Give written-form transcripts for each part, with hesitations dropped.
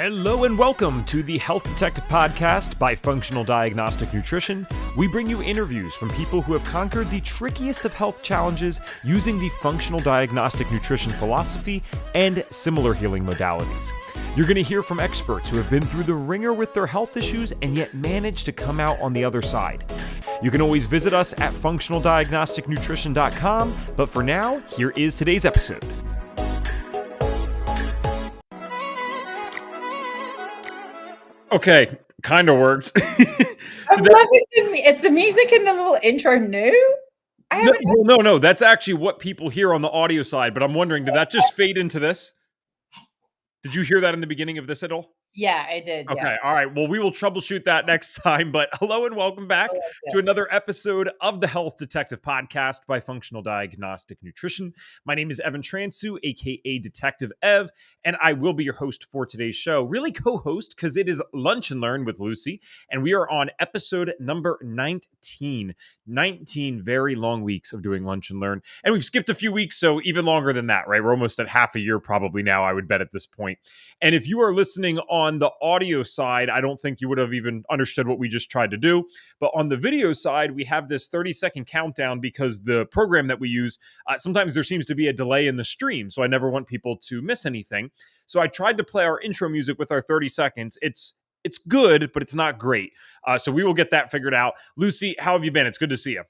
Hello and welcome to the Health Detective Podcast by Functional Diagnostic Nutrition. We bring you interviews from people who have conquered the trickiest of health challenges using the functional diagnostic nutrition philosophy and similar healing modalities. You're going to hear from experts who have been through the ringer with their health issues and yet managed to come out on the other side. You can always visit us at functionaldiagnosticnutrition.com, but for now, here is today's episode. Okay, kind of worked. I'm loving is the music in the little intro new? No. That's actually what people hear on the audio side, but I'm wondering, did that just fade into this? Did you hear that in the beginning of this at all? Yeah, I did. Okay, Yeah. all right. Well, we will troubleshoot that next time. But hello and welcome back to another episode of the Health Detective Podcast by Functional Diagnostic Nutrition. My name is Evan Transu, aka Detective Ev, and I will be your host for today's show. Really co-host because it is Lunch and Learn with Lucy, and we are on episode number 19. 19 very long weeks of doing Lunch and Learn, and we've skipped a few weeks, so even longer than that, right? We're almost at half a year probably now, I would bet at this point. And if you are listening on the audio side, I don't think you would have even understood what we just tried to do. But on the video side, we have this 30-second countdown because the program that we use, sometimes there seems to be a delay in the stream. So I never want people to miss anything. So I tried to play our intro music with our 30 seconds. It's good, but it's not great. So we will get that figured out. Lucy, how have you been? It's good to see you.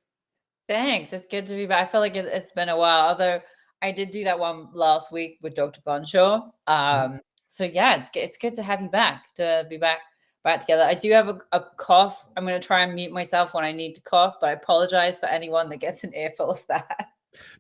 Thanks. It's good to be back. I feel like it's been a while, although I did do that one last week with Dr. Gonshaw. So yeah, it's good to have you back, to be back together. I do have a cough. I'm going to try and mute myself when I need to cough, but I apologize for anyone that gets an earful of that.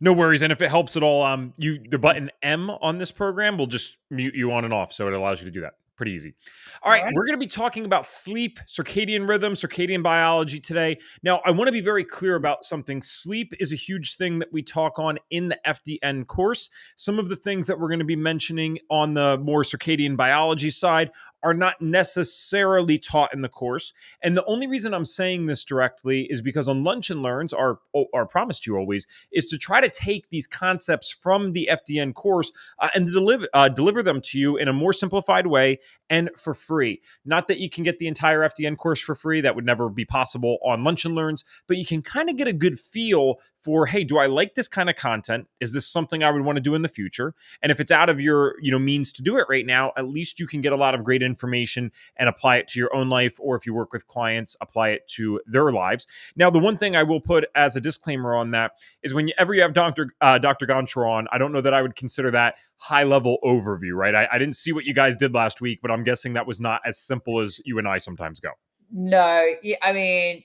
No worries. And if it helps at all, the button M on this program will just mute you on and off. So it allows you to do that. Pretty easy. All right. We're going to be talking about sleep, circadian rhythm, circadian biology today. Now, I want to be very clear about something. Sleep is a huge thing that we talk on in the FDN course. Some of the things that we're going to be mentioning on the more circadian biology side are not necessarily taught in the course. And the only reason I'm saying this directly is because on Lunch and Learns, our promise to you always is to try to take these concepts from the FDN course and deliver them to you in a more simplified way and for free. Not that you can get the entire FDN course for free. That would never be possible on Lunch and Learns, but you can kind of get a good feel for, hey, do I like this kind of content? Is this something I would want to do in the future? And if it's out of your, means to do it right now, at least you can get a lot of great information and apply it to your own life. Or if you work with clients, apply it to their lives. Now, the one thing I will put as a disclaimer on that is whenever you have Dr. Gonchar on, I don't know that I would consider that high-level overview, right? I didn't see what you guys did last week, but I'm guessing that was not as simple as you and I sometimes go. No, I mean,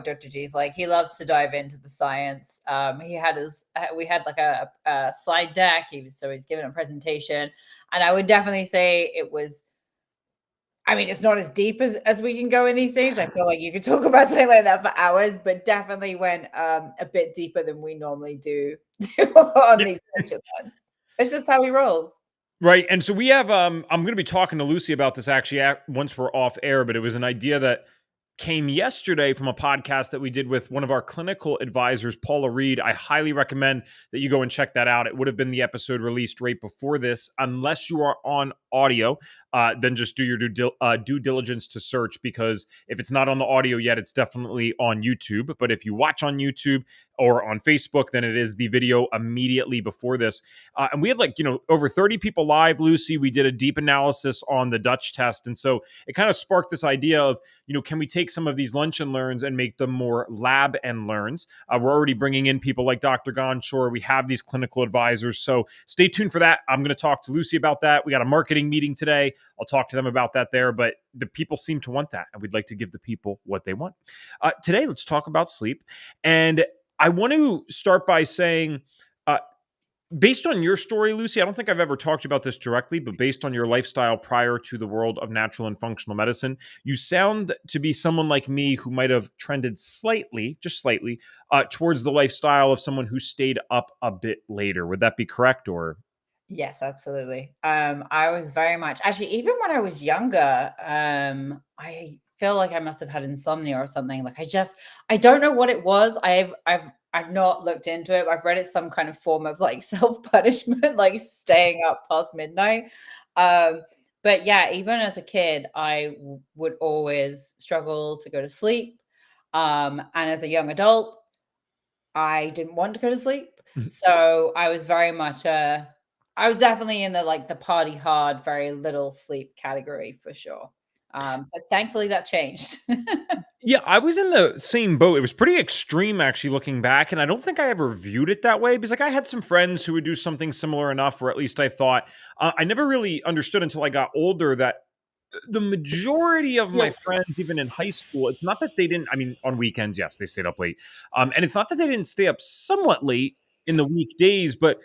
Dr. G's like, he loves to dive into the science. We had like a slide deck. He's giving a presentation, and I would definitely say it's not as deep as we can go in these things. I feel like you could talk about something like that for hours, but definitely went a bit deeper than we normally do on these lecture ones. It's just how he rolls. Right. And so we have, I'm going to be talking to Lucy about this actually once we're off air, but it was an idea that came yesterday from a podcast that we did with one of our clinical advisors, Paula Reed. I highly recommend that you go and check that out. It would have been the episode released right before this. Unless you are on audio, then just do your due diligence to search, because if it's not on the audio yet, it's definitely on YouTube. But if you watch on YouTube or on Facebook, then it is the video immediately before this. And we had over 30 people live, Lucy. We did a deep analysis on the Dutch test. And so it kind of sparked this idea of, can we take some of these Lunch and Learns and make them more lab and learns? We're already bringing in people like Dr. Gonchar. We have these clinical advisors. So stay tuned for that. I'm going to talk to Lucy about that. We got a marketing meeting today. I'll talk to them about that there, but the people seem to want that, and we'd like to give the people what they want. Today, let's talk about sleep. And I want to start by saying, based on your story, Lucy, I don't think I've ever talked about this directly, but based on your lifestyle prior to the world of natural and functional medicine, you sound to be someone like me who might have trended slightly, just slightly, towards the lifestyle of someone who stayed up a bit later. Would that be correct, or? Yes, absolutely. I was very much, actually, even when I was younger, I feel like I must have had insomnia or something. Like I don't know what it was. I've not looked into it. I've read it's some kind of form of like self-punishment, like staying up past midnight. But yeah, even as a kid, would always struggle to go to sleep. And as a young adult, I didn't want to go to sleep. Mhm. So I was very much I was definitely in the like the party hard, very little sleep category for sure. But thankfully that changed. Yeah, I was in the same boat. It was pretty extreme actually looking back, and I don't think I ever viewed it that way because like I had some friends who would do something similar enough, or at least I thought. I never really understood until I got older that the majority of my Yep. friends, even in high school, it's not that they didn't. I mean, on weekends, yes, they stayed up late, and it's not that they didn't stay up somewhat late in the weekdays, but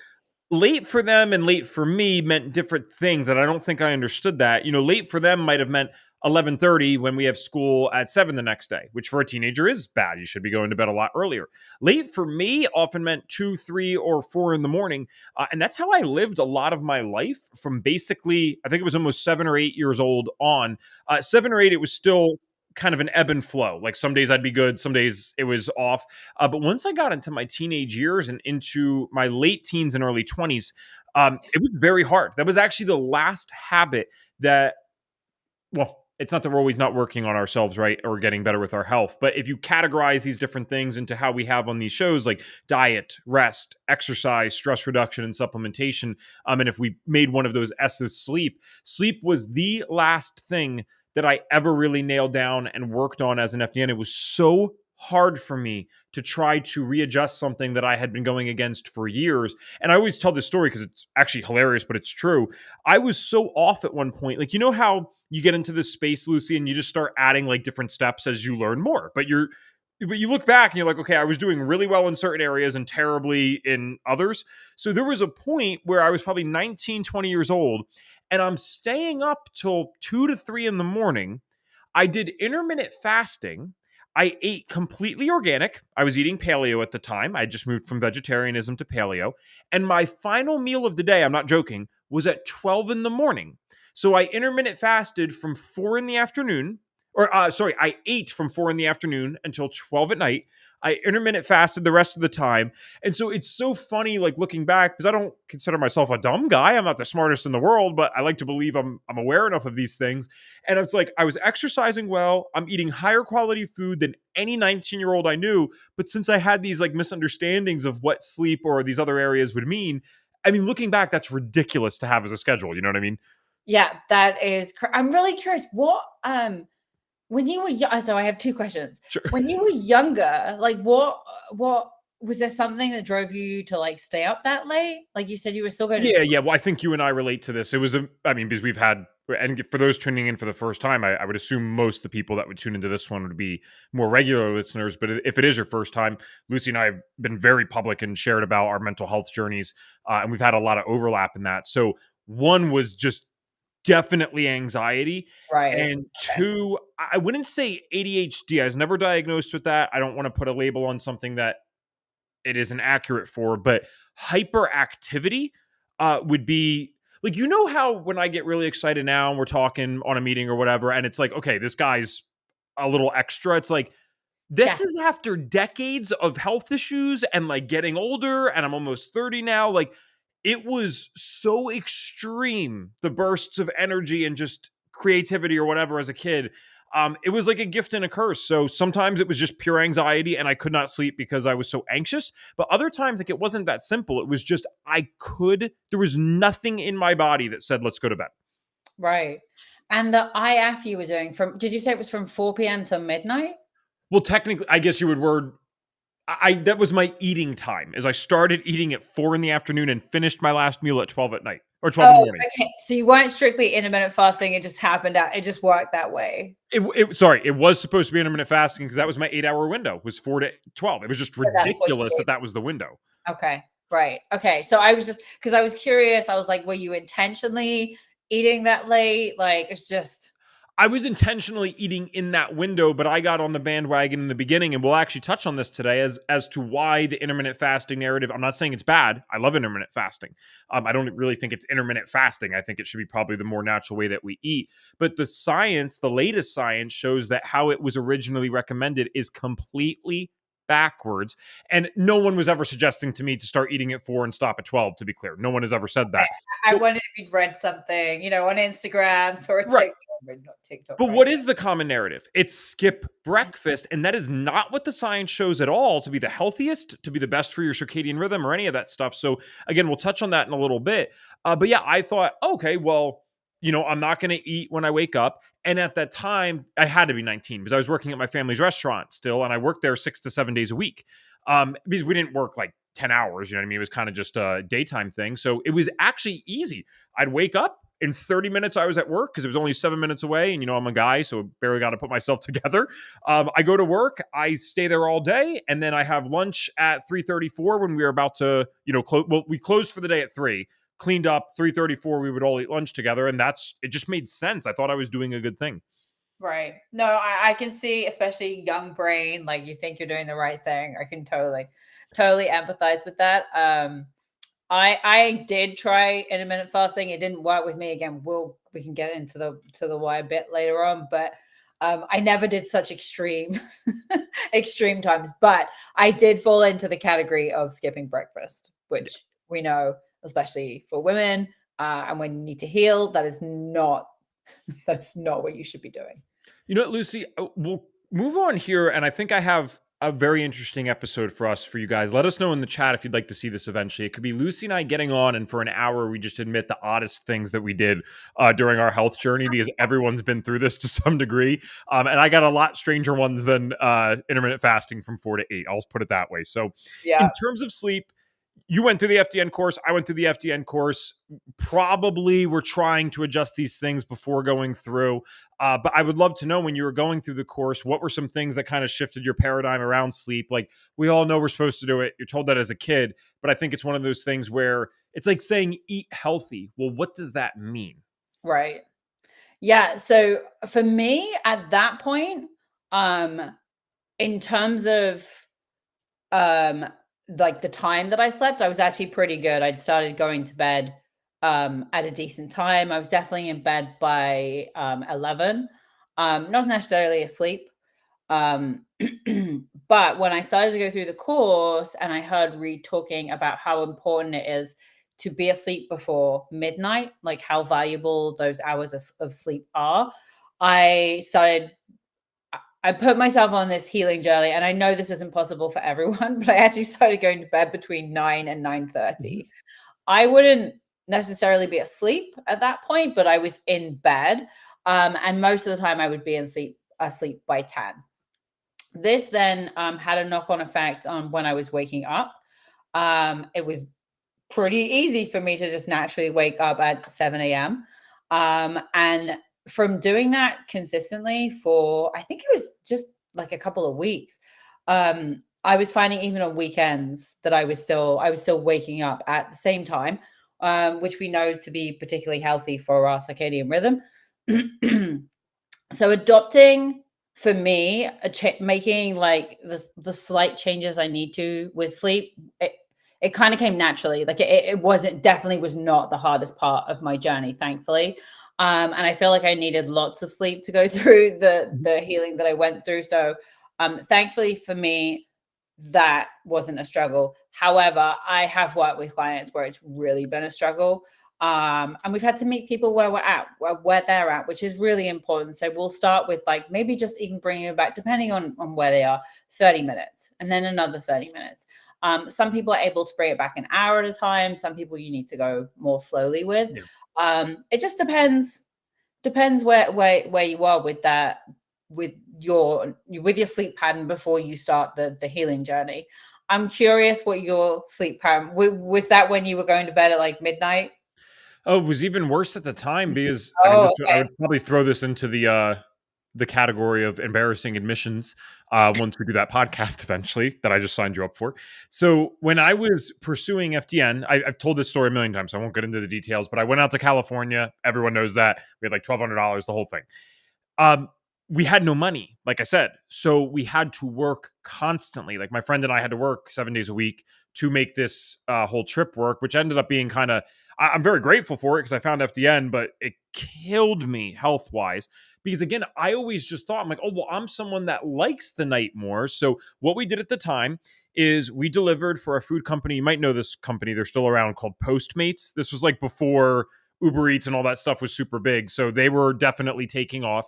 late for them and late for me meant different things, and I don't think I understood that. Late for them might have meant 11:30 when we have school at 7 the next day, which for a teenager is bad. You should be going to bed a lot earlier. Late for me often meant 2, 3, or 4 in the morning, and that's how I lived a lot of my life from basically, I think it was almost 7 or 8 years old on. 7 or 8, it was still kind of an ebb and flow. Like some days I'd be good, some days it was off. But once I got into my teenage years and into my late teens and early 20s, it was very hard. That was actually the last habit that, well, it's not that we're always not working on ourselves, right? Or getting better with our health. But if you categorize these different things into how we have on these shows, like diet, rest, exercise, stress reduction, and supplementation, and if we made one of those S's sleep was the last thing that I ever really nailed down and worked on as an FDN. It was so hard for me to try to readjust something that I had been going against for years. And I always tell this story because it's actually hilarious, but it's true. I was so off at one point. Like, how you get into this space, Lucy, and you just start adding like different steps as you learn more. But you look back and you're like, okay, I was doing really well in certain areas and terribly in others. So there was a point where I was probably 19, 20 years old, and I'm staying up till 2 to 3 in the morning. I did intermittent fasting. I ate completely organic. I was eating paleo at the time. I just moved from vegetarianism to paleo. And my final meal of the day, I'm not joking, was at 12 in the morning. So I intermittent fasted from 4 in the afternoon, I ate from 4 in the afternoon until 12 at night. I intermittent fasted the rest of the time. And so it's so funny, like looking back, because I don't consider myself a dumb guy. I'm not the smartest in the world, but I like to believe I'm aware enough of these things. And it's like I was exercising well. I'm eating higher quality food than any 19-year-old I knew. But since I had these like misunderstandings of what sleep or these other areas would mean, I mean, looking back, that's ridiculous to have as a schedule. You know what I mean? Yeah, that is I'm really curious. When you were so I have two questions. Sure. When you were younger, like what was there something that drove you to like stay up that late? Like you said you were still going to Yeah, sleep. yeah. Well, I think you and I relate to this. It was, because we've had, and for those tuning in for the first time, I would assume most of the people that would tune into this one would be more regular listeners. But if it is your first time, Lucy and I have been very public and shared about our mental health journeys, and we've had a lot of overlap in that. So one was just definitely anxiety. Right. And two, I wouldn't say ADHD. I was never diagnosed with that. I don't want to put a label on something that it isn't accurate for, but hyperactivity would be like, how when I get really excited now and we're talking on a meeting or whatever, and it's like, okay, this guy's a little extra. It's like, Yeah. this is after decades of health issues and like getting older, and I'm almost 30 now. Like, it was so extreme, the bursts of energy and just creativity or whatever as a kid. It was like a gift and a curse. So sometimes it was just pure anxiety and I could not sleep because I was so anxious. But other times, like, it wasn't that simple. It was just, there was nothing in my body that said, let's go to bed. Right. And the IF you were doing did you say it was from 4 p.m. to midnight? Well, technically, I guess you would word, that was my eating time, as I started eating at 4 in the afternoon and finished my last meal at 12 at night or 12 in the Oh, morning. okay. So you weren't strictly intermittent fasting. It just happened out. It just worked that way. It was supposed to be intermittent fasting because that was my 8-hour window, was 4 to 12. It was just So that's what you ridiculous did. that was the window. Okay. Right. Okay. So I was just because I was curious. I was like, were you intentionally eating that late? Like it's just I was intentionally eating in that window, but I got on the bandwagon in the beginning, and we'll actually touch on this today as to why the intermittent fasting narrative. I'm not saying it's bad. I love intermittent fasting. I don't really think it's intermittent fasting. I think it should be probably the more natural way that we eat. But the latest science shows that how it was originally recommended is completely backwards. And no one was ever suggesting to me to start eating at 4 and stop at 12, to be clear. No one has ever said that. I wondered if you'd read something, on Instagram or a Right. TikTok, not TikTok, But right? what is the common narrative? It's skip breakfast. And that is not what the science shows at all to be the healthiest, to be the best for your circadian rhythm or any of that stuff. So, again, we'll touch on that in a little bit. But yeah, I thought, okay, well, I'm not going to eat when I wake up. And at that time, I had to be 19 because I was working at my family's restaurant still. And I worked there 6 to 7 days a week because we didn't work like 10 hours. You know what I mean? It was kind of just a daytime thing. So it was actually easy. I'd wake up. In 30 minutes, I was at work because it was only 7 minutes away. And, I'm a guy, so barely got to put myself together. I go to work. I stay there all day. And then I have lunch at 3:34 when we were about to, close. Well, we closed for the day at 3, cleaned up 3:34. We would all eat lunch together. And it just made sense. I thought I was doing a good thing. Right. No, I can see, especially young brain, like you think you're doing the right thing. I can totally empathize with that. I did try intermittent fasting. It didn't work with me. Again, we can get into the why a bit later on, but I never did such extreme times. But I did fall into the category of skipping breakfast, which we know, especially for women, and when you need to heal, that is not what you should be doing. You know what, Lucy? We'll move on here, and I think I have a very interesting episode for you guys. Let us know in the chat if you'd like to see this eventually. It could be Lucy and I getting on, and for an hour, we just admit the oddest things that we did during our health journey because everyone's been through this to some degree. And I got a lot stranger ones than intermittent fasting from 4 to 8. I'll put it that way. So, in terms of sleep, you went through the FDN course. I went through the FDN course. Probably we're trying to adjust these things before going through. But I would love to know when you were going through the course, what were some things that kind of shifted your paradigm around sleep? Like we all know we're supposed to do it. You're told that as a kid, but I think it's one of those things where it's like saying eat healthy. Well, what does that mean? Right. Yeah. So for me at that point, in terms of like the time that I slept, I was actually pretty good. I'd started going to bed at a decent time. I was definitely in bed by 11. Not necessarily asleep. But when I started to go through the course and I heard Reed talking about how important it is to be asleep before midnight, like how valuable those hours of sleep are, I put myself on this healing journey, and I know this isn't possible for everyone, but I actually started going to bed between 9 and 9:30. I wouldn't necessarily be asleep at that point, but I was in bed. And most of the time I would be asleep by 10. This then had a knock-on effect on when I was waking up. It was pretty easy for me to just naturally wake up at 7 a.m. And from doing that consistently for, I think it was just like a couple of weeks, I was finding even on weekends that I was still waking up at the same time, which we know to be particularly healthy for our circadian rhythm. So adopting for me, making like the slight changes I need to with sleep, it kind of came naturally. Like it definitely was not the hardest part of my journey, thankfully. And I feel like I needed lots of sleep to go through the healing that I went through. So thankfully for me, that wasn't a struggle. However, I have worked with clients where it's really been a struggle. And we've had to meet people where we're at, where they're at, which is really important. So we'll start with like maybe just even bringing it back, depending on where they are, 30 minutes and then another 30 minutes. Some people are able to bring it back an hour at a time. Some people you need to go more slowly with. Yeah. It just depends where you are with that, with your sleep pattern before you start the healing journey. I'm curious what your sleep pattern was. That when you were going to bed at like midnight? Oh, it was even worse at the time because Okay. I would probably throw this into the category of embarrassing admissions once we do that podcast eventually that I just signed you up for. So when I was pursuing FDN, I've told this story a million times, so I won't get into the details, but I went out to California. Everyone knows that. We had like $1,200, the whole thing. We had no money, like I said. So we had to work constantly. Like my friend and I had to work 7 days a week to make this whole trip work, which ended up being kind of, I'm very grateful for it because I found FDN, but it killed me health wise. Because again, I always just thought, I'm like, oh, well, I'm someone that likes the night more. So what we did at the time is we delivered for a food company. You might know this company, they're still around, called Postmates. This was like before Uber Eats and all that stuff was super big. So they were definitely taking off.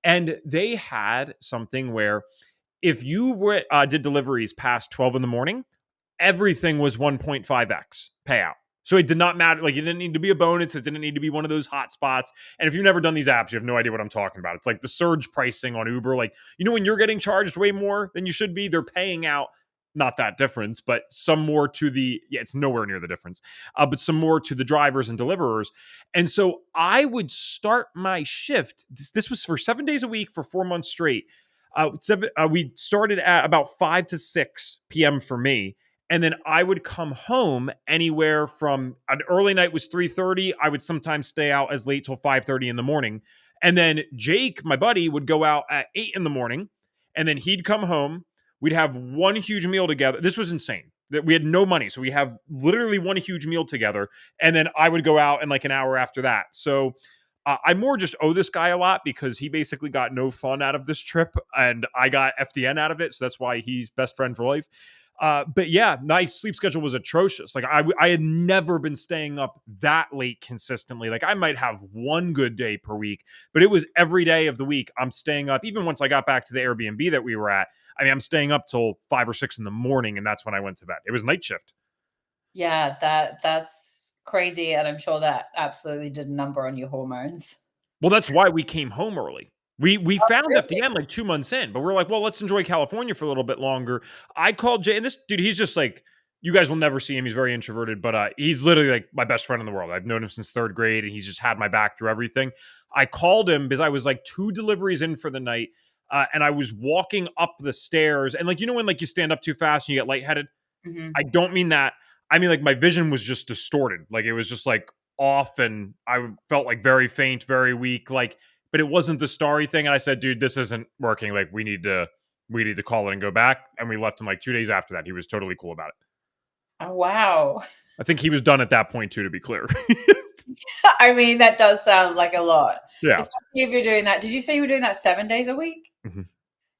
And they had something where if you did deliveries past 12 in the morning, everything was 1.5x payout. So it did not matter. Like, it didn't need to be a bonus. It didn't need to be one of those hot spots. And if you've never done these apps, you have no idea what I'm talking about. It's like the surge pricing on Uber. Like, when you're getting charged way more than you should be, they're paying out not that difference, but some more to it's nowhere near the difference, but some more to the drivers and deliverers. And so I would start my shift. This was for 7 days a week for 4 months straight. We started at about 5 to 6 p.m. for me. And then I would come home anywhere from an early night was 3:30. I would sometimes stay out as late till 5:30 in the morning. And then Jake, my buddy, would go out at 8 in the morning. And then he'd come home. We'd have one huge meal together. This was insane. That we had no money. So we have literally one huge meal together. And then I would go out in like an hour after that. So I more just owe this guy a lot because he basically got no fun out of this trip and I got FDN out of it. So that's why he's best friend for life. But yeah, my sleep schedule was atrocious. Like I had never been staying up that late consistently. Like I might have one good day per week, but it was every day of the week I'm staying up. Even once I got back to the Airbnb that we were at, I mean, I'm staying up till 5 or 6 in the morning, and that's when I went to bed. It was night shift. Yeah, that's crazy, and I'm sure that absolutely did a number on your hormones. Well, that's why we came home early. We Oh, found really? FDN like 2 months in, but we're like, well, let's enjoy California for a little bit longer. I called Jay, and this dude, he's just like, you guys will never see him. He's very introverted, but he's literally like my best friend in the world. I've known him since 3rd grade, and he's just had my back through everything. I called him because I was like 2 deliveries in for the night, and I was walking up the stairs, and like when like you stand up too fast and you get lightheaded. Mhm. I don't mean that. I mean like my vision was just distorted. Like it was just like off, and I felt like very faint, very weak. Like, but it wasn't the starry thing. And I said, dude, this isn't working. Like we need to call it and go back. And we left him like 2 days after that. He was totally cool about it. Oh, wow. I think he was done at that point too, to be clear. I mean, that does sound like a lot, Yeah. especially if you're doing that. Did you say you were doing that 7 days a week? Mm-hmm.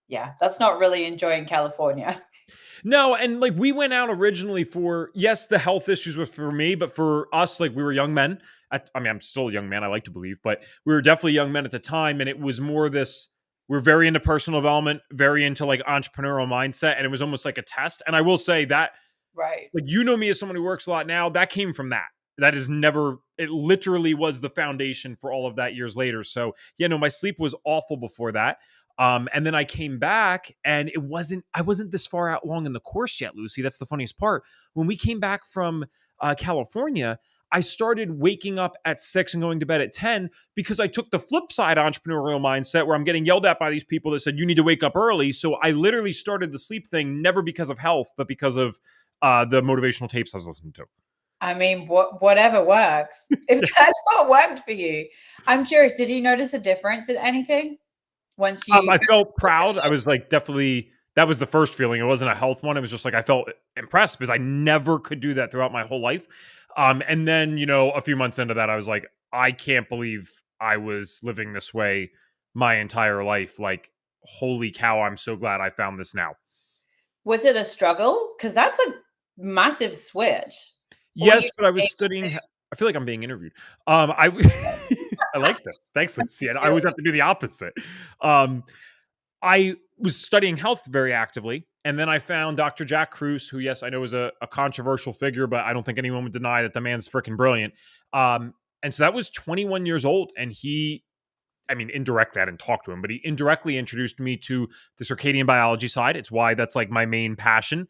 Yeah, that's not really enjoying California. No, and like we went out originally for, yes, the health issues were for me, but for us, like we were young men. I mean, I'm still a young man, I like to believe, but we were definitely young men at the time. And it was more this, we're very into personal development, very into like entrepreneurial mindset. And it was almost like a test. And I will say that, Right. like, me as someone who works a lot now, that came from that. That is never, it literally was the foundation for all of that years later. So yeah, no, my sleep was awful before that. And then I came back and I wasn't this far out long in the course yet, Lucy. That's the funniest part. When we came back from California, I started waking up at 6 and going to bed at 10 because I took the flip side entrepreneurial mindset where I'm getting yelled at by these people that said, you need to wake up early. So I literally started the sleep thing, never because of health, but because of the motivational tapes I was listening to. I mean, whatever works. If that's what worked for you. I'm curious, did you notice a difference in anything once you I felt proud. I was like, definitely, that was the first feeling. It wasn't a health one. It was just like, I felt impressed because I never could do that throughout my whole life. And then, a few months into that, I was like, I can't believe I was living this way my entire life. Like, holy cow, I'm so glad I found this now. Was it a struggle? Because that's a massive switch. Yes, but I was studying. I feel like I'm being interviewed. I I like this. Thanks, Lucy. I always have to do the opposite. I was studying health very actively, and then I found Dr. Jack Kruse, who, yes, I know is a controversial figure, but I don't think anyone would deny that the man's freaking brilliant. And so that was 21 years old, and indirectly, I didn't talk to him, but he indirectly introduced me to the circadian biology side. It's why that's like my main passion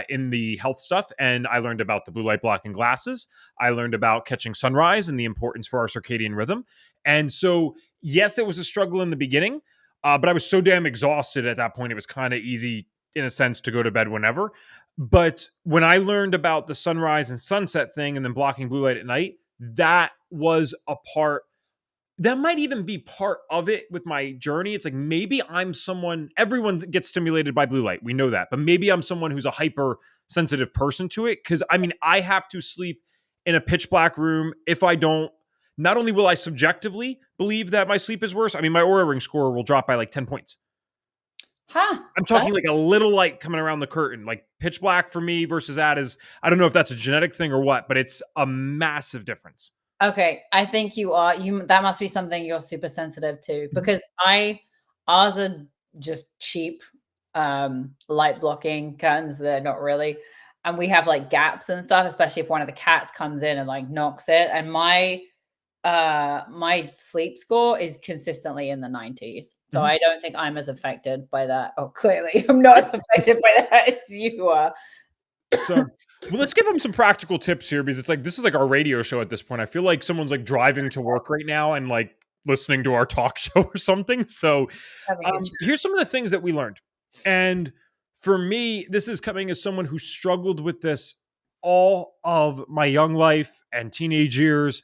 in the health stuff. And I learned about the blue light blocking glasses. I learned about catching sunrise and the importance for our circadian rhythm. And so, yes, it was a struggle in the beginning, but I was so damn exhausted at that point. It was kind of easy, in a sense, to go to bed whenever. But when I learned about the sunrise and sunset thing and then blocking blue light at night, that was a part that might even be part of it with my journey. It's like, maybe I'm everyone gets stimulated by blue light. We know that, but maybe I'm someone who's a hyper sensitive person to it. Cause I have to sleep in a pitch black room, if I don't, not only will I subjectively believe that my sleep is worse, I mean, my Oura Ring score will drop by like 10 points. Huh. I'm talking like a little light coming around the curtain, like pitch black for me versus that is, I don't know if that's a genetic thing or what, but it's a massive difference. Okay, I think that must be something you're super sensitive to, Mhm. because ours are just cheap light blocking curtains. They're not really, and we have like gaps and stuff, especially if one of the cats comes in and like knocks it. And my sleep score is consistently in the 90s. So Mhm. I don't think I'm as affected by that. Oh, clearly I'm not as affected by that as you are. So, well, let's give them some practical tips here because it's like this is like our radio show at this point. I feel like someone's like driving to work right now and like listening to our talk show or something. So, Having a here's some of the things that we learned. And for me, this is coming as someone who struggled with this all of my young life and teenage years.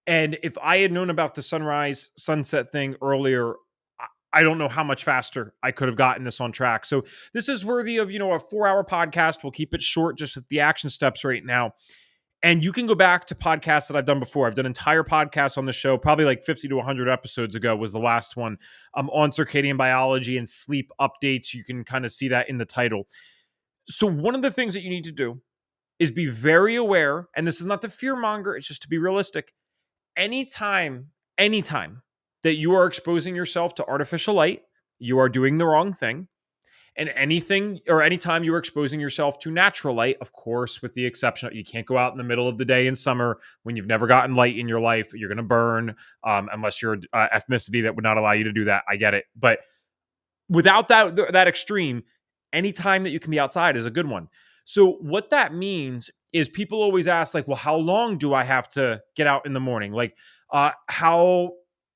And if I had known about the sunrise sunset thing earlier, I don't know how much faster I could have gotten this on track. So this is worthy of, a 4-hour podcast. We'll keep it short just with the action steps right now. And you can go back to podcasts that I've done before. I've done entire podcasts on the show, probably like 50 to 100 episodes ago was the last one, on circadian biology and sleep updates. You can kind of see that in the title. So one of the things that you need to do is be very aware, and this is not to fear monger, it's just to be realistic. Anytime that you are exposing yourself to artificial light, you are doing the wrong thing. And anytime you are exposing yourself to natural light, of course, with the exception of you can't go out in the middle of the day in summer when you've never gotten light in your life. You're going to burn, unless you're ethnicity that would not allow you to do that. I get it. But without that extreme, anytime that you can be outside is a good one. So what that means is people always ask, like, well, how long do I have to get out in the morning? Like, how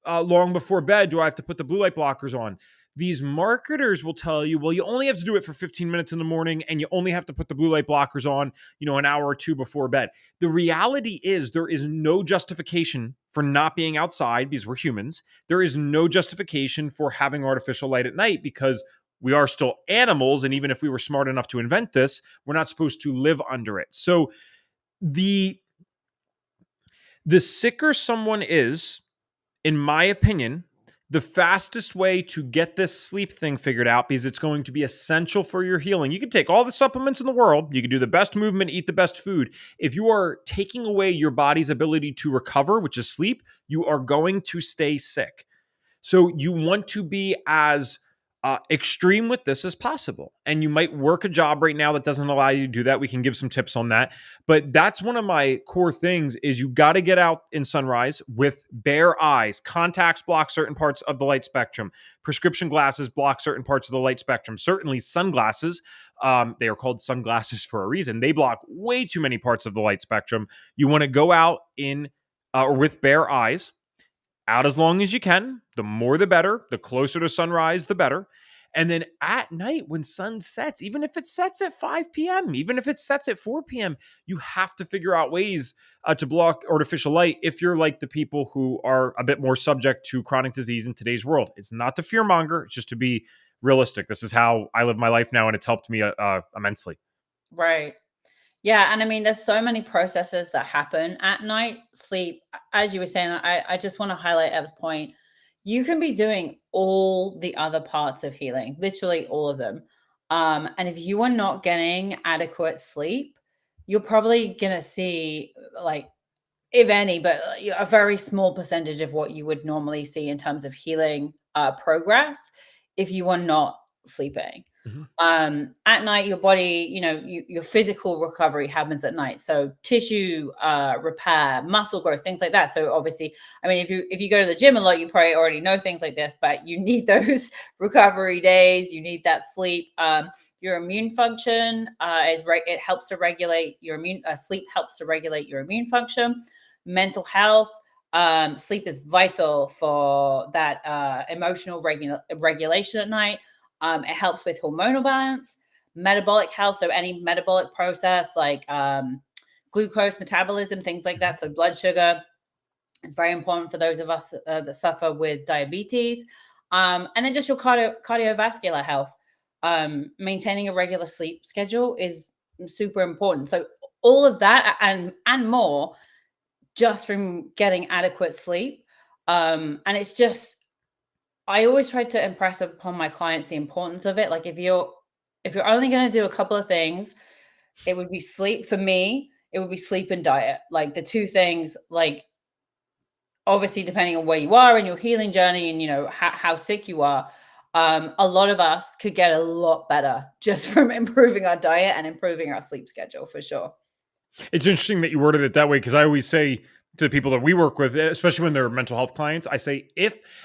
long before bed do I have to put the blue light blockers on? These marketers will tell you, well, you only have to do it for 15 minutes in the morning and you only have to put the blue light blockers on, an hour or two before bed. The reality is there is no justification for not being outside because we're humans. There is no justification for having artificial light at night because we are still animals. And even if we were smart enough to invent this, we're not supposed to live under it. So the sicker someone is, in my opinion, the fastest way to get this sleep thing figured out, because it's going to be essential for your healing. You can take all the supplements in the world, you can do the best movement, eat the best food. If you are taking away your body's ability to recover, which is sleep, you are going to stay sick. So you want to be as extreme with this as possible. And you might work a job right now that doesn't allow you to do that. We can give some tips on that. But that's one of my core things is you got to get out in sunrise with bare eyes. Contacts block certain parts of the light spectrum. Prescription glasses block certain parts of the light spectrum. Certainly sunglasses, they are called sunglasses for a reason. They block way too many parts of the light spectrum. You want to go out in or with bare eyes, out as long as you can. The more the better. The closer to sunrise, the better. And then at night when sun sets, even if it sets at 5 p.m., even if it sets at 4 p.m., you have to figure out ways to block artificial light if you're like the people who are a bit more subject to chronic disease in today's world. It's not to fearmonger. It's just to be realistic. This is how I live my life now, and it's helped me immensely. Right. Yeah, and I mean, there's so many processes that happen at night. Sleep, as you were saying, I just want to highlight Ev's point. You can be doing all the other parts of healing, literally all of them. And if you are not getting adequate sleep, you're probably gonna see, like, if any, but a very small percentage of what you would normally see in terms of healing progress if you are not sleeping. Mhm. At night, your body, your physical recovery happens at night. So tissue repair, muscle growth, things like that. So obviously, I mean, if you go to the gym a lot, you probably already know things like this, but you need those recovery days. You need that sleep. Your immune function it helps to regulate your sleep helps to regulate your immune function. Mental health. Sleep is vital for that emotional regulation at night. It helps with hormonal balance, metabolic health. So any metabolic process like glucose metabolism, things like that. So blood sugar. It's very important for those of us that suffer with diabetes. And then just your cardiovascular health. Maintaining a regular sleep schedule is super important. So all of that and more just from getting adequate sleep. And it's just, I always try to impress upon my clients the importance of it. Like if you're only going to do a couple of things, it would be sleep. For me, it would be sleep and diet. Like the two things, like obviously depending on where you are in your healing journey and how sick you are, a lot of us could get a lot better just from improving our diet and improving our sleep schedule, for sure. It's interesting that you worded it that way, because I always say to the people that we work with, especially when they're mental health clients, I say,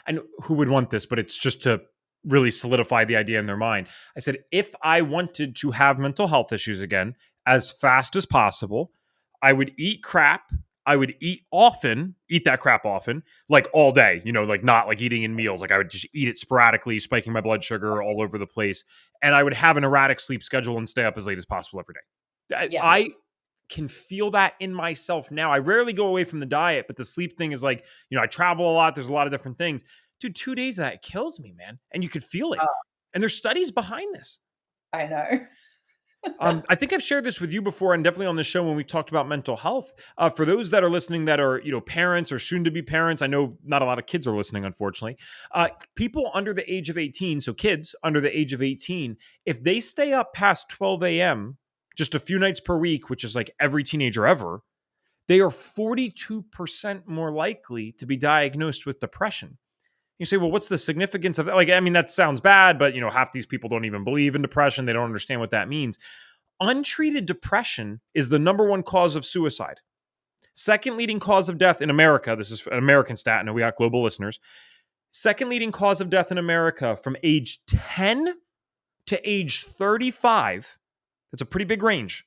and who would want this, but it's just to really solidify the idea in their mind. I said, if I wanted to have mental health issues again as fast as possible, I would eat crap. I would eat that crap often, like all day, like not like eating in meals. Like I would just eat it sporadically, spiking my blood sugar all over the place. And I would have an erratic sleep schedule and stay up as late as possible every day. Yeah. I can feel that in myself now. I rarely go away from the diet, but the sleep thing is like, I travel a lot. There's a lot of different things. Dude, 2 days of that, it kills me, man. And you could feel it. And there's studies behind this. I know. I think I've shared this with you before, and definitely on the show when we've talked about mental health. For those that are listening that are, parents or soon to be parents, I know not a lot of kids are listening, unfortunately. People under the age of 18, so kids under the age of 18, if they stay up past 12 a.m., just a few nights per week, which is like every teenager ever, they are 42% more likely to be diagnosed with depression. You say, well, what's the significance of that? Like, I mean, that sounds bad, but half these people don't even believe in depression. They don't understand what that means. Untreated depression is the number one cause of suicide. Second leading cause of death in America. This is an American stat. I know we got global listeners. Second leading cause of death in America from age 10 to age 35. That's a pretty big range,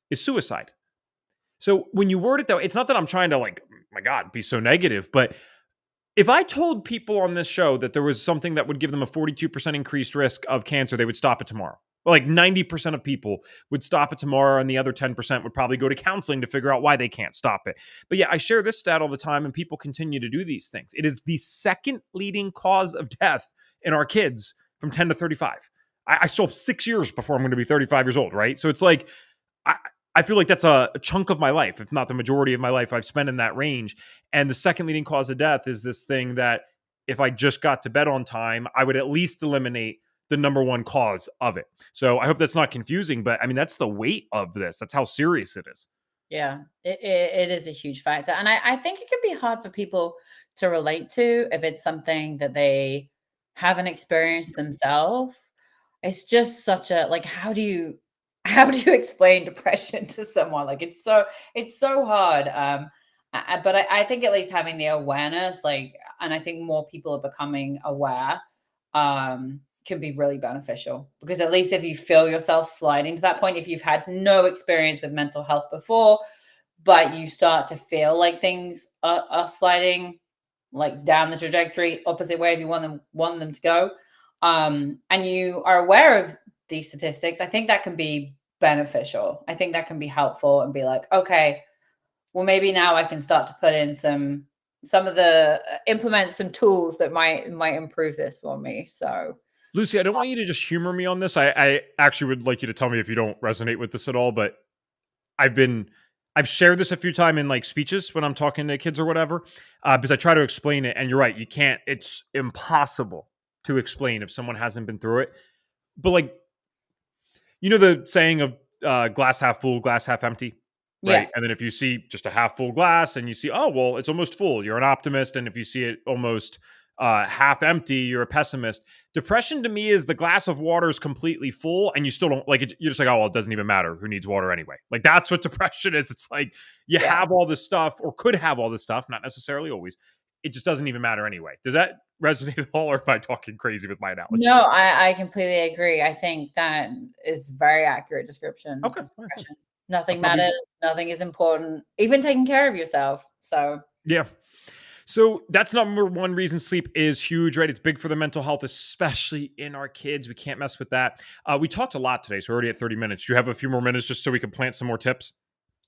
is suicide. So when you word it though, it's not that I'm trying to like, my God, be so negative, but if I told people on this show that there was something that would give them a 42% increased risk of cancer, they would stop it tomorrow. Like 90% of people would stop it tomorrow, and the other 10% would probably go to counseling to figure out why they can't stop it. But yeah, I share this stat all the time, and people continue to do these things. It is the second leading cause of death in our kids from 10 to 35. I still have 6 years before I'm going to be 35 years old, right? So it's like, I feel like that's a chunk of my life, if not the majority of my life I've spent in that range. And the second leading cause of death is this thing that if I just got to bed on time, I would at least eliminate the number one cause of it. So I hope that's not confusing, but I mean, that's the weight of this. That's how serious it is. Yeah, it is a huge factor. And I think it can be hard for people to relate to if it's something that they haven't experienced themselves. It's just such a, like, how do you explain depression to someone? Like it's so hard. But I think at least having the awareness, like, and I think more people are becoming aware, can be really beneficial, because at least if you feel yourself sliding to that point, if you've had no experience with mental health before, but you start to feel like things are sliding like down the trajectory, opposite way if you want them to go, and you are aware of these statistics, I think that can be beneficial. I think that can be helpful and be like, okay, well, maybe now I can start to put in some of the implement some tools that might improve this for me. So Lucy, I don't want you to just humor me on this. I actually would like you to tell me if you don't resonate with this at all, but I've shared this a few times in like speeches when I'm talking to kids or whatever, because I try to explain it. And you're right, it's impossible to explain if someone hasn't been through it. But like, the saying of glass half full, glass half empty, right? yeah, And then if you see just a half full glass and you see, oh, well, it's almost full, you're an optimist. And if you see it almost half empty, you're a pessimist. Depression to me is the glass of water is completely full and you still don't like it. You're just like, oh, well, it doesn't even matter. Who needs water anyway? Like that's what depression is. It's like you have all this stuff, or could have all this stuff, not necessarily always. It just doesn't even matter anyway. Does that resonate at all, or am I talking crazy with my analogy? No, I completely agree. I think that is very accurate description. Okay. Of depression. Nothing matters. Nothing is important. Even taking care of yourself. So yeah. So that's number one reason sleep is huge, right? It's big for the mental health, especially in our kids. We can't mess with that. We talked a lot today, so we're already at 30 minutes. Do you have a few more minutes just so we can plant some more tips?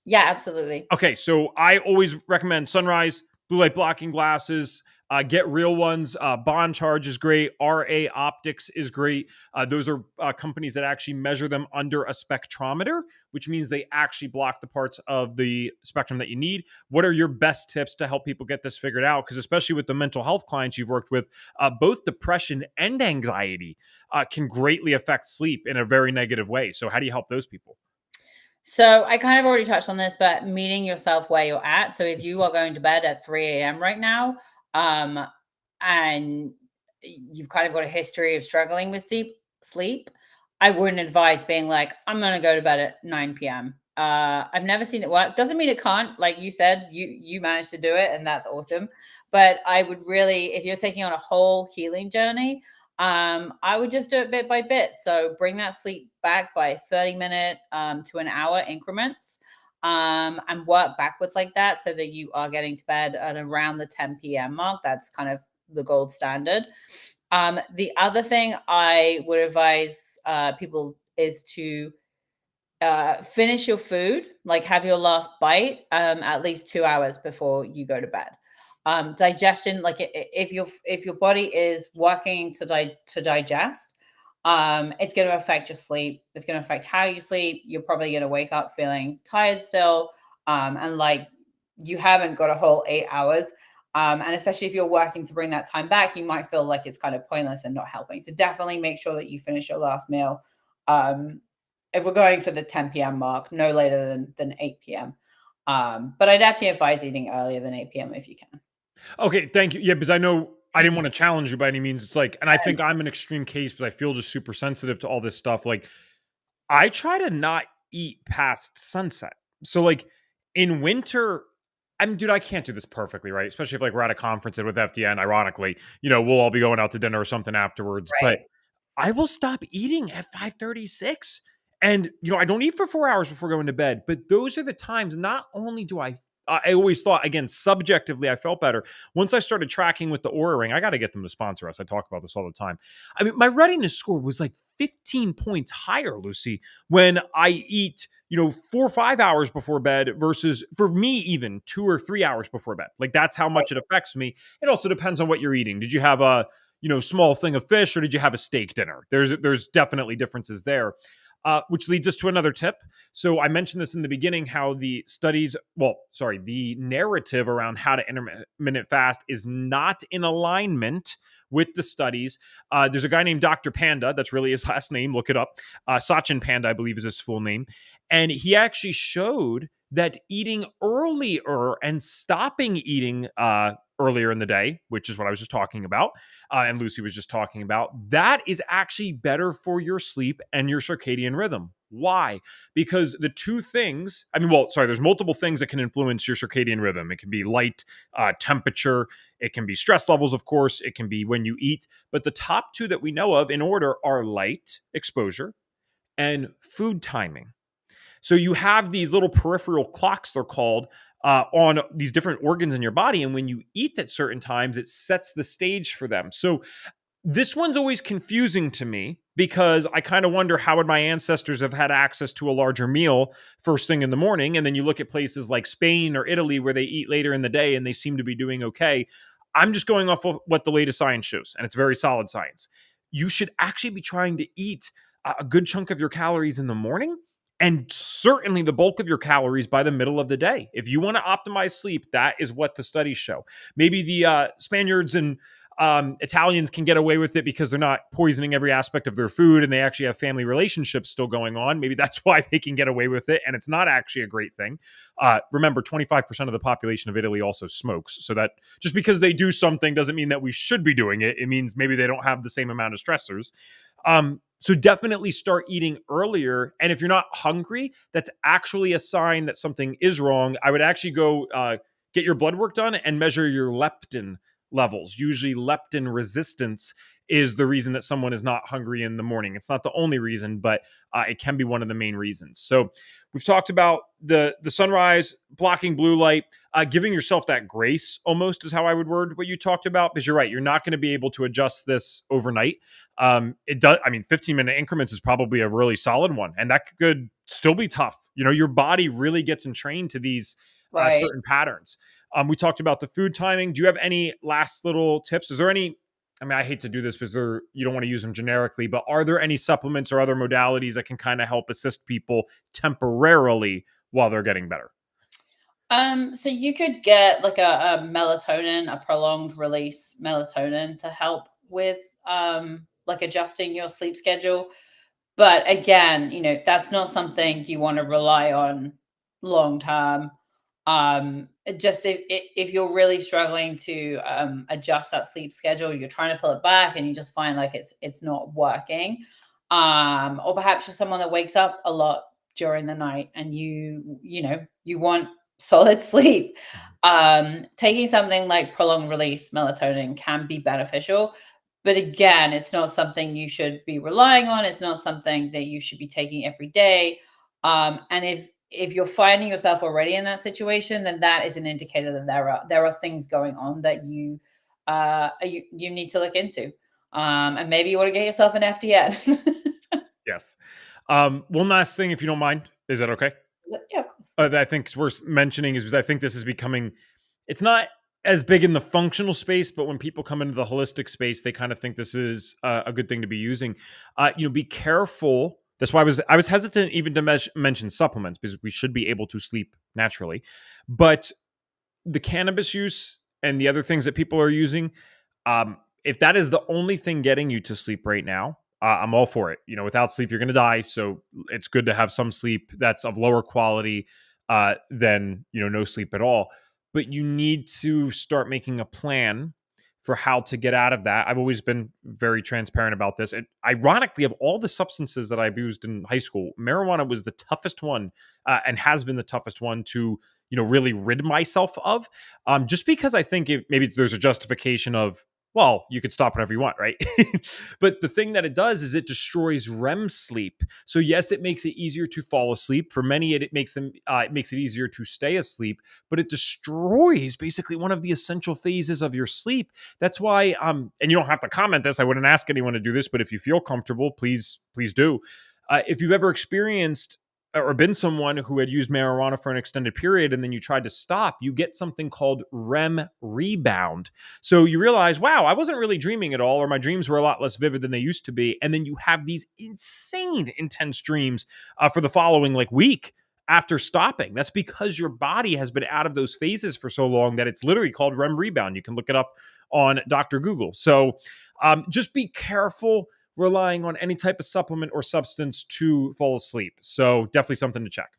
Yeah, absolutely. Okay, so I always recommend sunrise, blue light blocking glasses. Get real ones. Bond Charge is great. RA Optics is great. Those are companies that actually measure them under a spectrometer, which means they actually block the parts of the spectrum that you need. What are your best tips to help people get this figured out? Because especially with the mental health clients you've worked with, both depression and anxiety can greatly affect sleep in a very negative way. So how do you help those people? So I kind of already touched on this, but meeting yourself where you're at. So if you are going to bed at 3 a.m. right now, um, and you've kind of got a history of struggling with sleep, I wouldn't advise being like, I'm gonna go to bed at 9 p.m. I've never seen it work. Doesn't mean it can't. Like you said, you managed to do it, and that's awesome. But I would really, if you're taking on a whole healing journey, I would just do it bit by bit. So bring that sleep back by 30-minute to an hour increments, and work backwards like that so that you are getting to bed at around the 10 p.m. mark. That's kind of the gold standard. The other thing I would advise people is to finish your food, like have your last bite at least 2 hours before you go to bed. Digestion, like if your body is working to digest, it's going to affect your sleep. It's going to affect how you sleep. You're probably going to wake up feeling tired still, and like you haven't got a whole 8 hours. And especially if you're working to bring that time back, you might feel like it's kind of pointless and not helping. So definitely make sure that you finish your last meal. If we're going for the 10 p.m. mark, no later than 8 p.m. But I'd actually advise eating earlier than 8 p.m. if you can. Okay, thank you. Yeah, because I know I didn't want to challenge you by any means. It's like, and I think I'm an extreme case because I feel just super sensitive to all this stuff. Like, I try to not eat past sunset. So, like, in winter, dude, I can't do this perfectly, right? Especially if like we're at a conference and with FDN, ironically, we'll all be going out to dinner or something afterwards. But Right. I will stop eating at 5:36. And I don't eat for 4 hours before going to bed. But those are the times. Not only do I always thought, again, subjectively, I felt better. Once I started tracking with the Aura Ring, I got to get them to sponsor us. I talk about this all the time. I mean, my readiness score was like 15 points higher, Lucy, when I eat, 4 or 5 hours before bed versus, for me, even 2 or 3 hours before bed. Like, that's how much it affects me. It also depends on what you're eating. Did you have a, small thing of fish, or did you have a steak dinner? There's definitely differences there. Which leads us to another tip. So I mentioned this in the beginning, how the the narrative around how to intermittent fast is not in alignment with the studies. There's a guy named Dr. Panda. That's really his last name. Look it up. Sachin Panda, I believe, is his full name. And he actually showed that eating earlier and stopping eating earlier in the day, which is what I was just talking about, and Lucy was just talking about, that is actually better for your sleep and your circadian rhythm. Why? Because the two things, there's multiple things that can influence your circadian rhythm. It can be light, temperature, it can be stress levels, of course, it can be when you eat. But the top two that we know of in order are light exposure and food timing. So you have these little peripheral clocks, they're called, on these different organs in your body. And when you eat at certain times, it sets the stage for them. So this one's always confusing to me because I kind of wonder, how would my ancestors have had access to a larger meal first thing in the morning? And then you look at places like Spain or Italy where they eat later in the day and they seem to be doing okay. I'm just going off of what the latest science shows, and it's very solid science. You should actually be trying to eat a good chunk of your calories in the morning, and certainly the bulk of your calories by the middle of the day. If you want to optimize sleep, that is what the studies show. Maybe the Spaniards and Italians can get away with it because they're not poisoning every aspect of their food and they actually have family relationships still going on. Maybe that's why they can get away with it, and it's not actually a great thing. Remember, 25% of the population of Italy also smokes. So that just because they do something doesn't mean that we should be doing it. It means maybe they don't have the same amount of stressors. So definitely start eating earlier. And if you're not hungry, that's actually a sign that something is wrong. I would actually go get your blood work done and measure your leptin levels. Usually leptin resistance is the reason that someone is not hungry in the morning. It's not the only reason, but it can be one of the main reasons. So we've talked about the sunrise, blocking blue light, giving yourself that grace almost is how I would word what you talked about, because you're right. You're not going to be able to adjust this overnight. It does. 15-minute increments is probably a really solid one, and that could still be tough. Your body really gets entrained to these Right. certain patterns. We talked about the food timing. Do you have any last little tips? Is there any? I mean, I hate to do this because you don't want to use them generically, but are there any supplements or other modalities that can kind of help assist people temporarily while they're getting better? So you could get like a melatonin, a prolonged release melatonin to help with like adjusting your sleep schedule. But again, that's not something you want to rely on long term. Just if you're really struggling to adjust that sleep schedule, you're trying to pull it back and you just find like it's not working. Or perhaps you're someone that wakes up a lot during the night and you want solid sleep. Taking something like prolonged release melatonin can be beneficial, but again, it's not something you should be relying on. It's not something that you should be taking every day. And if you're finding yourself already in that situation, then that is an indicator that there are things going on that you need to look into. And maybe you want to get yourself an FDN. Yes. One last thing, if you don't mind, is that okay? Yeah, of course. That I think is worth mentioning is because I think this is becoming, it's not as big in the functional space, but when people come into the holistic space, they kind of think this is a good thing to be using. Be careful. That's why I was hesitant even to mention supplements because we should be able to sleep naturally, but the cannabis use and the other things that people are using, if that is the only thing getting you to sleep right now, I'm all for it. Without sleep, you're going to die. So it's good to have some sleep that's of lower quality than, no sleep at all. But you need to start making a plan for how to get out of that. I've always been very transparent about this. And ironically, of all the substances that I've used in high school, marijuana was the toughest one and has been the toughest one to, really rid myself of. Just because I think maybe there's a justification of, well, you could stop whenever you want, right? But the thing that it does is it destroys REM sleep. So yes, it makes it easier to fall asleep. For many, it makes it easier to stay asleep, but it destroys basically one of the essential phases of your sleep. That's why, and you don't have to comment this. I wouldn't ask anyone to do this, but if you feel comfortable, please do. If you've ever experienced or been someone who had used marijuana for an extended period and then you tried to stop, you get something called REM rebound. So you realize, wow, I wasn't really dreaming at all, or my dreams were a lot less vivid than they used to be. And then you have these insane, intense dreams for the following week after stopping. That's because your body has been out of those phases for so long that it's literally called REM rebound. You can look it up on Dr. Google. So just be careful relying on any type of supplement or substance to fall asleep. So definitely something to check.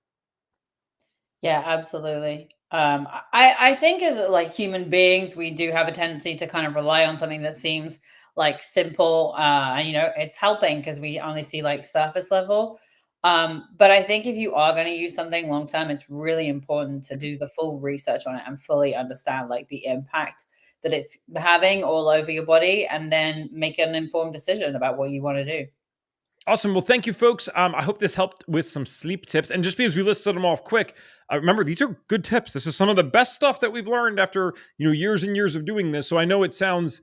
Yeah, absolutely. I think as like human beings, we do have a tendency to kind of rely on something that seems like simple. It's helping because we only see like surface level. But I think if you are going to use something long term, it's really important to do the full research on it and fully understand like the impact that it's having all over your body, and then make an informed decision about what you want to do. Awesome. Well, thank you, folks. I hope this helped with some sleep tips. And just because we listed them off quick, remember, these are good tips. This is some of the best stuff that we've learned after years and years of doing this. So I know it sounds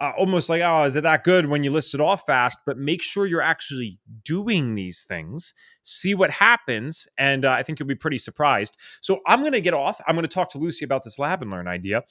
almost like, oh, is it that good when you list it off fast? But make sure you're actually doing these things. See what happens, and I think you'll be pretty surprised. So I'm going to get off. I'm going to talk to Lucy about this lab and learn idea.